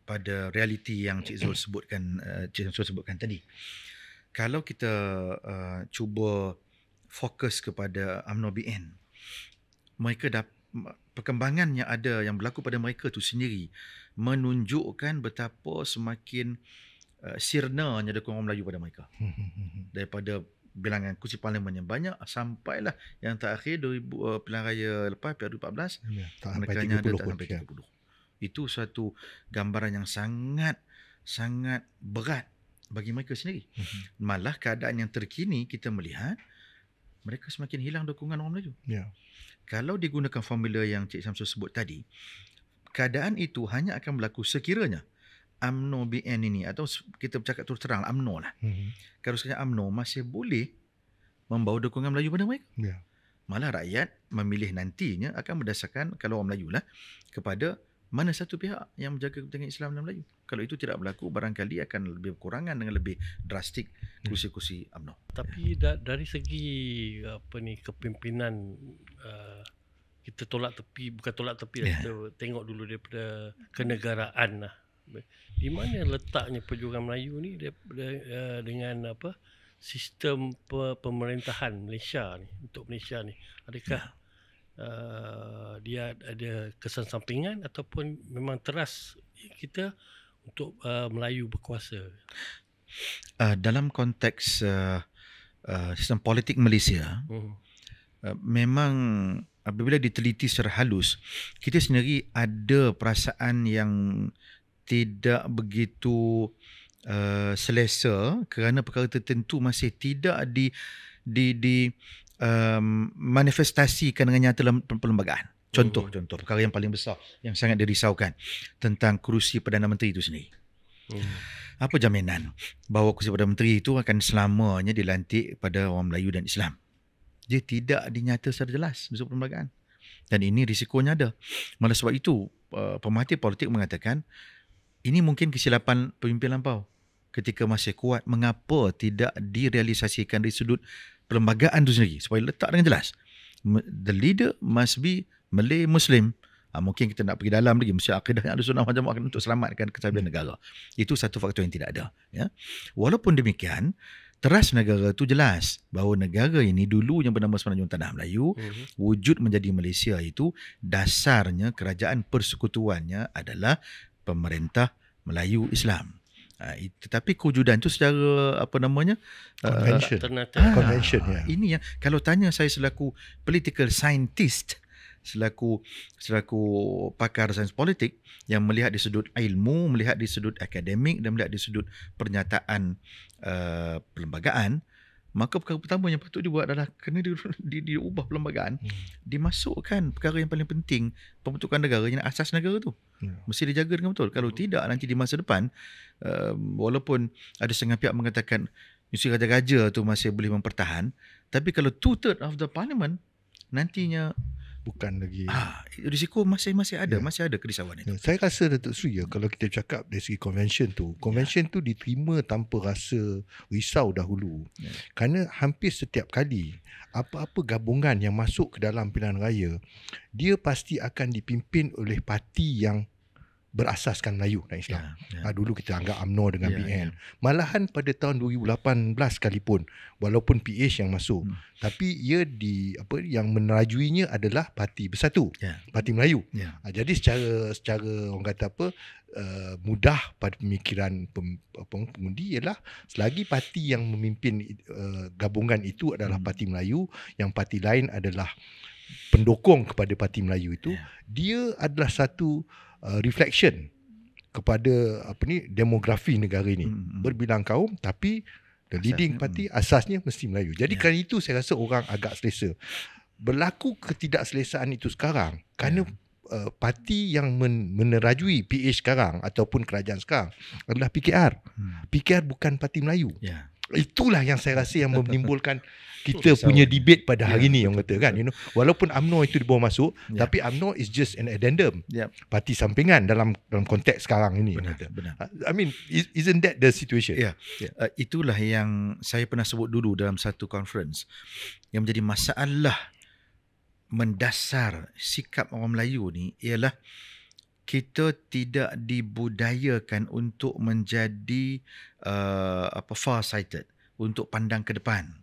pada realiti yang Cik Zul sebutkan tadi. Kalau kita cuba fokus kepada UMNO BN, mereka perkembangan yang ada yang berlaku pada mereka tu sendiri menunjukkan betapa semakin sirnanya dukungan Melayu pada mereka. Daripada bilangan kursi parlimen yang banyak sampailah yang terakhir pilihan raya lepas pilihan 2014 mereka hanya ada sampai 30. Itu satu gambaran yang sangat berat bagi mereka sendiri. Malah keadaan yang terkini kita melihat mereka semakin hilang dukungan orang Melayu. Ya. Kalau digunakan formula yang Cik Syamsul sebut tadi, keadaan itu hanya akan berlaku sekiranya UMNO BN ini, atau kita bercakap terus terang UMNO lah. Kalau sekiranya UMNO masih boleh membawa dukungan Melayu pada mereka. Ya. Malah rakyat memilih nantinya akan berdasarkan, kalau orang Melayu lah, kepada mana satu pihak yang menjaga kepentingan Islam dan Melayu. Kalau itu tidak berlaku, barangkali akan lebih berkurangan dengan lebih drastik kursi-kursi UMNO. Tapi dari segi kepimpinan, kita tolak tepi, bukan tolak tepi lah, kita tengok dulu daripada kenegaraan lah. Di mana letaknya perjuangan Melayu ni dengan sistem pemerintahan Malaysia ni, untuk Malaysia ni? Adakah dia ada kesan sampingan ataupun memang teras kita untuk Melayu berkuasa? Dalam konteks sistem politik Malaysia, memang apabila diteliti secara halus, kita sendiri ada perasaan yang tidak begitu selesa kerana perkara tertentu masih tidak manifestasikan dengan nyata dalam perlembagaan. Contoh perkara yang paling besar yang sangat dirisaukan tentang kerusi Perdana Menteri itu sendiri. Apa jaminan bahawa kerusi Perdana Menteri itu akan selamanya dilantik pada orang Melayu dan Islam? Dia tidak dinyata secara jelas di perlembagaan. Dan ini risikonya ada. Malah sebab itu pemerhati politik mengatakan ini mungkin kesilapan pemimpin lampau ketika masih kuat, mengapa tidak direalisasikan dari sudut perlembagaan itu sendiri supaya letak dengan jelas. The leader must be Malay Muslim. Mungkin kita nak pergi dalam lagi, mesti akidah Ahlussunnah wal Jamaah untuk selamatkan kesabaran negara. Itu satu faktor yang tidak ada. Ya. Walaupun demikian, teras negara itu jelas bahawa negara ini dulu yang bernama Semenanjung Tanah Melayu, wujud menjadi Malaysia itu dasarnya kerajaan persekutuannya adalah pemerintah Melayu Islam. Tetapi kewujudan itu secara convention ya. Ini yang kalau tanya saya selaku political scientist, selaku pakar sains politik yang melihat di sudut ilmu, melihat di sudut akademik dan melihat di sudut pernyataan perlembagaan, maka perkara pertama yang patut dibuat adalah kena diubah perlembagaan, dimasukkan perkara yang paling penting pembentukan negara, yang asas negara tu mesti dijaga dengan betul. Kalau tidak, nanti di masa depan walaupun ada setengah pihak mengatakan mesti raja-raja tu masih boleh mempertahan, tapi kalau 2/3 of the parliament nantinya bukan lagi risiko masih ada, masih ada kerisauan itu. Saya rasa Datuk Sri kalau kita cakap dari segi convention tu diterima tanpa rasa risau dahulu. Kerana hampir setiap kali apa-apa gabungan yang masuk ke dalam pilihan raya, dia pasti akan dipimpin oleh parti yang berasaskan Melayu dan Islam. Dulu kita anggap UMNO dengan BN. Malahan pada tahun 2018 sekalipun, walaupun PH yang masuk, tapi ia yang menerajuinya adalah Parti Bersatu, Parti Melayu. Jadi secara orang kata mudah pada pemikiran pengundi ialah selagi parti yang memimpin gabungan itu adalah Parti Melayu, yang parti lain adalah pendukung kepada Parti Melayu itu, dia adalah satu reflection kepada demografi negara ini. Berbilang kaum, tapi the leading party asasnya mesti Melayu. Jadi kerana itu saya rasa orang agak selesa. Berlaku ketidakselesaan itu sekarang kerana parti yang menerajui PH sekarang ataupun kerajaan sekarang adalah PKR. PKR bukan Parti Melayu. Itulah yang saya rasa yang menimbulkan kita punya debate pada hari ini, yang kata kan, walaupun UMNO itu dibawa masuk, tapi UMNO is just an addendum, parti sampingan dalam konteks sekarang ini. Benar. I mean, isn't that the situation? Itulah yang saya pernah sebut dulu dalam satu conference, yang menjadi masalah mendasar sikap orang Melayu ni ialah kita tidak dibudayakan untuk menjadi far-sighted, untuk pandang ke depan.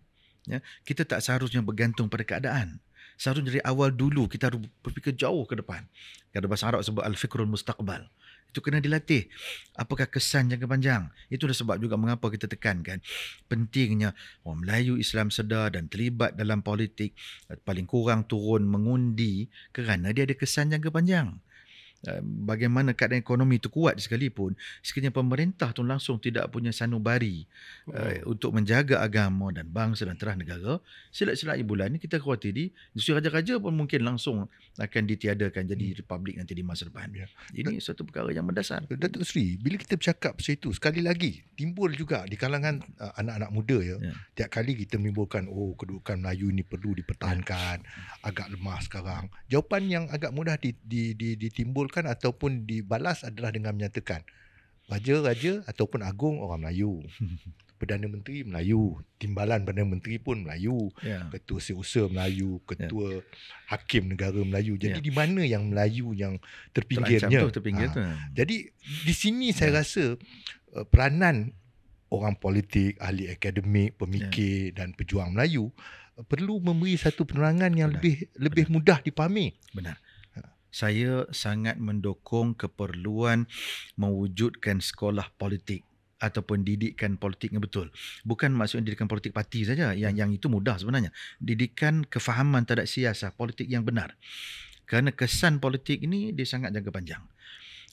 Kita tak seharusnya bergantung pada keadaan. Seharusnya dari awal dulu kita harus berfikir jauh ke depan. Kalau bahasa Arab sebut al-fikrul mustaqbal. Itu kena dilatih. Apakah kesan jangka panjang? Itulah sebab juga mengapa kita tekankan pentingnya orang Melayu Islam sedar dan terlibat dalam politik, paling kurang turun mengundi kerana dia ada kesan jangka panjang. bagaimana keadaan ekonomi itu kuat sekalipun, sekiranya pemerintah tu langsung tidak punya sanubari untuk menjaga agama dan bangsa dan terah negara, silat-silat bulan ni kita khawatir di industri raja-raja pun mungkin langsung akan ditiadakan jadi republik nanti di masa depan. Ini satu perkara yang mendasar. Datuk Seri, bila kita bercakap pasal itu, sekali lagi timbul juga di kalangan anak-anak muda tiap kali kita menimbulkan kedudukan Melayu ni perlu dipertahankan, agak lemah sekarang. Jawapan yang agak mudah ditimbulkan ataupun dibalas adalah dengan menyatakan raja-raja ataupun agung orang Melayu, Perdana Menteri Melayu, timbalan Perdana Menteri pun Melayu, ketua setiausaha Melayu, ketua hakim negara Melayu. Jadi di mana yang Melayu yang terpinggirnya? Jadi di sini saya rasa peranan orang politik, ahli akademik, pemikir dan pejuang Melayu perlu memberi satu penerangan yang lebih mudah dipahami. Benar. Saya sangat mendukung keperluan mewujudkan sekolah politik ataupun didikan politik yang betul. Bukan maksudnya didikan politik parti saja, yang itu mudah sebenarnya. Didikan kefahaman terhadap siasat politik yang benar. Kerana kesan politik ini dia sangat jangka panjang.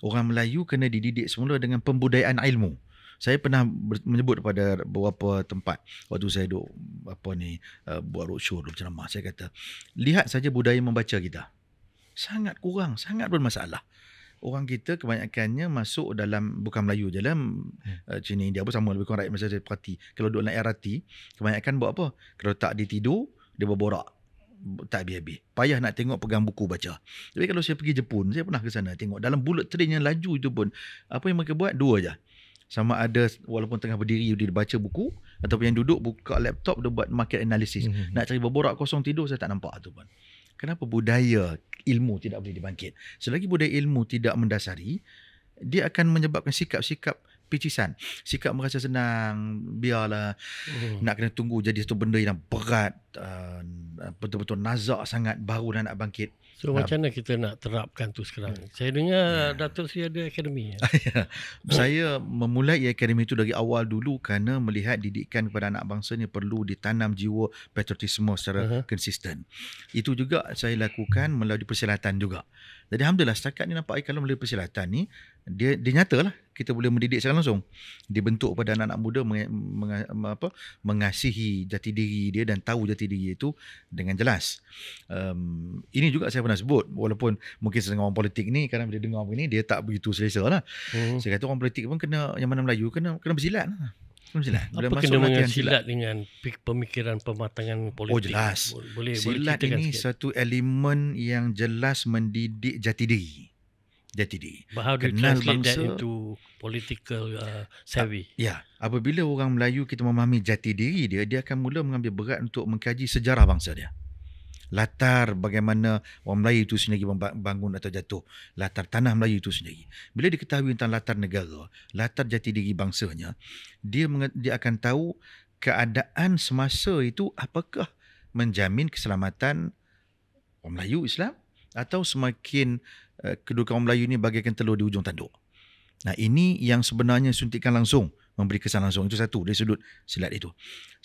Orang Melayu kena dididik semula dengan pembudayaan ilmu. Saya pernah menyebut pada beberapa tempat waktu saya duduk buat roadshow, berceramah, saya kata, lihat saja budaya membaca kita. Sangat kurang, sangat bermasalah. Orang kita kebanyakannya masuk dalam, bukan Melayu je lah, Cina, India pun sama, lebih kurang rakyat Malaysia seperti. Kalau duduk naik LRT, kebanyakan buat apa? Kalau tak dia tidur, dia berborak. Tak habis-habis. Payah nak tengok pegang buku baca. Tapi kalau saya pergi Jepun, saya pernah ke sana tengok. Dalam bullet train yang laju itu pun, apa yang mereka buat? Dua je. Sama ada walaupun tengah berdiri dia baca buku, ataupun yang duduk buka laptop dia buat market analysis. Nak cari berborak kosong tidur, saya tak nampak tu pun. Kenapa budaya ilmu tidak boleh dibangkit? Selagi budaya ilmu tidak mendasari, dia akan menyebabkan sikap-sikap picisan. Sikap merasa senang, biarlah, nak kena tunggu jadi satu benda yang berat, betul-betul nazak sangat, baru nak bangkit. So macam mana kita nak terapkan tu sekarang? Saya dengar Datuk Seri ada akademi. Saya memulai akademi itu dari awal dulu kerana melihat didikan kepada anak bangsa ni perlu ditanam jiwa patriotisme secara konsisten. Itu juga saya lakukan melalui persilatan juga. Jadi alhamdulillah setakat ni nampak kalau melalui persilatan ni dia nyatalah kita boleh mendidik secara langsung. Dibentuk pada anak-anak muda mengasihi jati diri dia dan tahu jati diri itu dengan jelas. Ini juga saya pernah sebut, walaupun mungkin setengah orang politik ni kadang bila dengar begini dia tak begitu selesa lah. Saya kata orang politik pun kena, yang mana Melayu kena bersilat lah. Apa kena dengan silat dengan pemikiran pematangan politik? Oh jelas. Silat ini satu elemen yang jelas mendidik jati diri. But how do you translate that into political savvy? Apabila orang Melayu kita memahami jati diri dia akan mula mengambil berat untuk mengkaji sejarah bangsa dia. Latar bagaimana orang Melayu itu sendiri bangun atau jatuh, latar tanah Melayu itu sendiri. Bila diketahui tentang latar negara, latar jati diri bangsanya, dia akan tahu keadaan semasa itu apakah menjamin keselamatan orang Melayu Islam atau semakin kedudukan orang Melayu ini bagaikan telur di ujung tanduk. Nah, ini yang sebenarnya suntikan langsung, memberi kesan langsung. Itu satu dari sudut silat itu.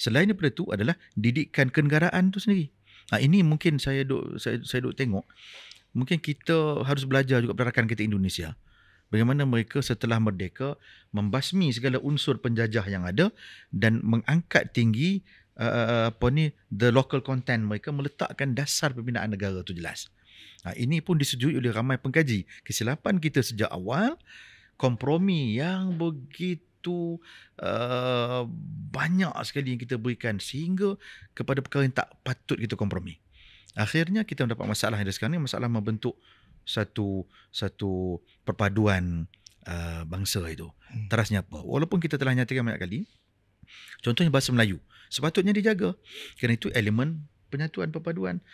Selain daripada itu adalah didikan kenegaraan itu sendiri. Nah, ini mungkin saya duk tengok, mungkin kita harus belajar juga pada rakan kita Indonesia. Bagaimana mereka setelah merdeka membasmi segala unsur penjajah yang ada dan mengangkat tinggi the local content mereka, meletakkan dasar pembinaan negara itu jelas. Nah, ini pun disetujui oleh ramai pengkaji. Kesilapan kita sejak awal, kompromi yang begitu banyak sekali yang kita berikan sehingga kepada perkara yang tak patut kita kompromi. Akhirnya kita mendapat masalah yang ada sekarang ni, masalah membentuk satu perpaduan bangsa itu. Terasnya apa? Walaupun kita telah nyatakan banyak kali, contohnya bahasa Melayu, sepatutnya dijaga. Kerana itu elemen penyatuan perpaduan.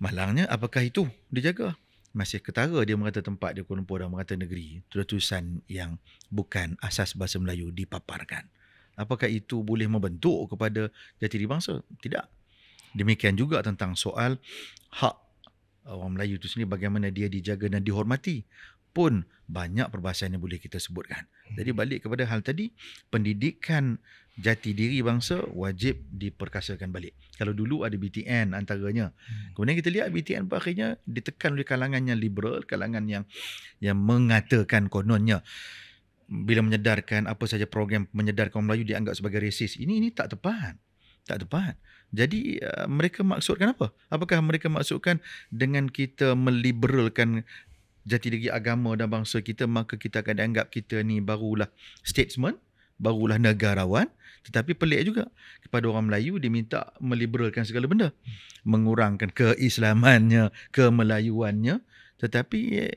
Malangnya apakah itu dijaga? Masih ketara dia mengata tempat dia Kuala Lumpur dan mengata negeri. Tulisan yang bukan asas bahasa Melayu dipaparkan. Apakah itu boleh membentuk kepada jati diri bangsa? Tidak. Demikian juga tentang soal hak orang Melayu itu sendiri, bagaimana dia dijaga dan dihormati. Pun banyak perbahasan yang boleh kita sebutkan. Jadi balik kepada hal tadi, pendidikan jati diri bangsa wajib diperkasakan balik. Kalau dulu ada BTN antaranya. Kemudian kita lihat BTN akhirnya ditekan oleh kalangan yang liberal, kalangan yang mengatakan kononnya bila menyedarkan apa saja program menyedarkan orang Melayu dianggap sebagai resis. Ini tak tepat. Tak tepat. Jadi mereka maksudkan apa? Apakah mereka maksudkan dengan kita meliberalkan jati diri agama dan bangsa kita, maka kita akan dianggap kita ni barulah statesman, barulah negarawan? Tetapi pelik juga, kepada orang Melayu diminta meliberalkan segala benda, mengurangkan keislamannya, kemelayuannya, tetapi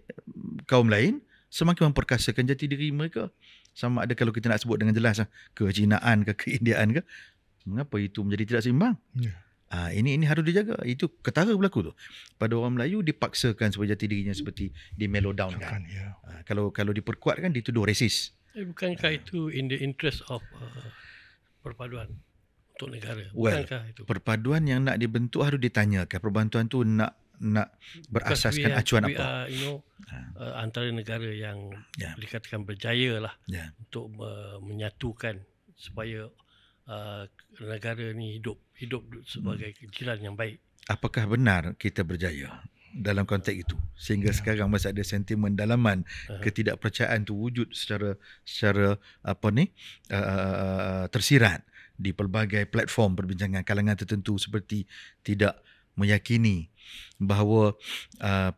kaum lain semakin memperkasakan jati diri mereka. Sama ada kalau kita nak sebut dengan jelas kecinaan ke keindiaan ke, mengapa itu menjadi tidak seimbang? Ini harus dijaga. Itu ketara berlaku tu. Pada orang Melayu dipaksakan supaya jati dirinya seperti di mellow down kan. Kalau diperkuatkan dituduh resis. Bukankah itu in the interest of perpaduan untuk negara? Bukankah itu? Perpaduan yang nak dibentuk harus ditanyakan. Perbantuan tu nak berasaskan acuan apa? Antara negara yang dikatakan berjaya lah untuk menyatukan supaya negara ni hidup sebagai jiran yang baik. Apakah benar kita berjaya dalam konteks itu sehingga sekarang masih ada sentimen dalaman ketidakpercayaan tu wujud secara tersirat di pelbagai platform perbincangan kalangan tertentu, seperti tidak meyakini bahawa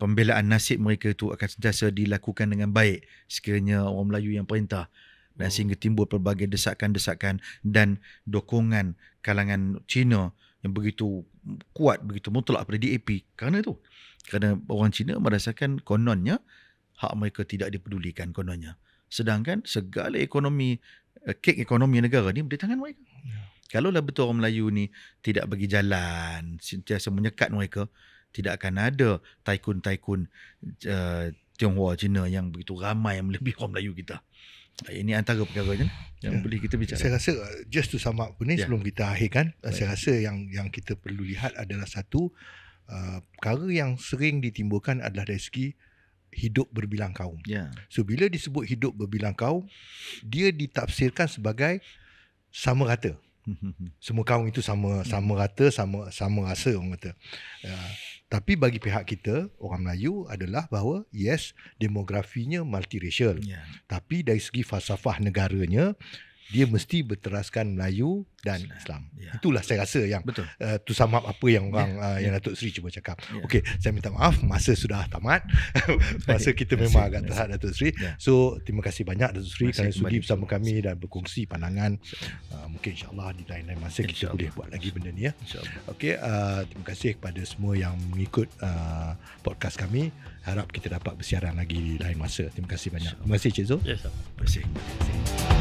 pembelaan nasib mereka itu akan sentiasa dilakukan dengan baik sekiranya orang Melayu yang perintah, dan sehingga timbul pelbagai desakan-desakan dan dokongan kalangan Cina yang begitu kuat, begitu mutlak pada DAP kerana orang Cina merasakan kononnya hak mereka tidak dipedulikan kononnya, sedangkan segala ekonomi, kek ekonomi negara ni di tangan mereka. Kalaulah betul orang Melayu ni tidak bagi jalan, sentiasa menyekat mereka, tidak akan ada taikun-taikun Tionghoa Cina yang begitu ramai yang melebihi orang Melayu kita. Ini antara perkaranya yang boleh kita bicara. Saya rasa just to sum up ni sebelum kita akhirkan, saya rasa yang kita perlu lihat adalah satu perkara yang sering ditimbulkan adalah dari segi hidup berbilang kaum. So bila disebut hidup berbilang kaum, dia ditafsirkan sebagai sama rata. Semua kaum itu sama rata, sama rasa orang kata. Tapi bagi pihak kita orang Melayu adalah bahawa yes, demografinya multiracial. Tapi dari segi falsafah negaranya dia mesti berteraskan Melayu dan Islam. Itulah saya rasa yang to sum up apa yang orang yang Datuk Seri cuba cakap. Okey, saya minta maaf masa sudah tamat. Masa kita memang agak terhad Datuk Seri. So terima kasih banyak Datuk Seri kerana sudi bersama kami dan berkongsi pandangan. Mungkin insya-Allah di lain-lain masa kita boleh buat lagi benda ni ya. Okey, terima kasih kepada semua yang mengikut podcast kami. Harap kita dapat bersiaran lagi di lain masa. Terima kasih banyak. Terima kasih Cik Zul. Terima kasih.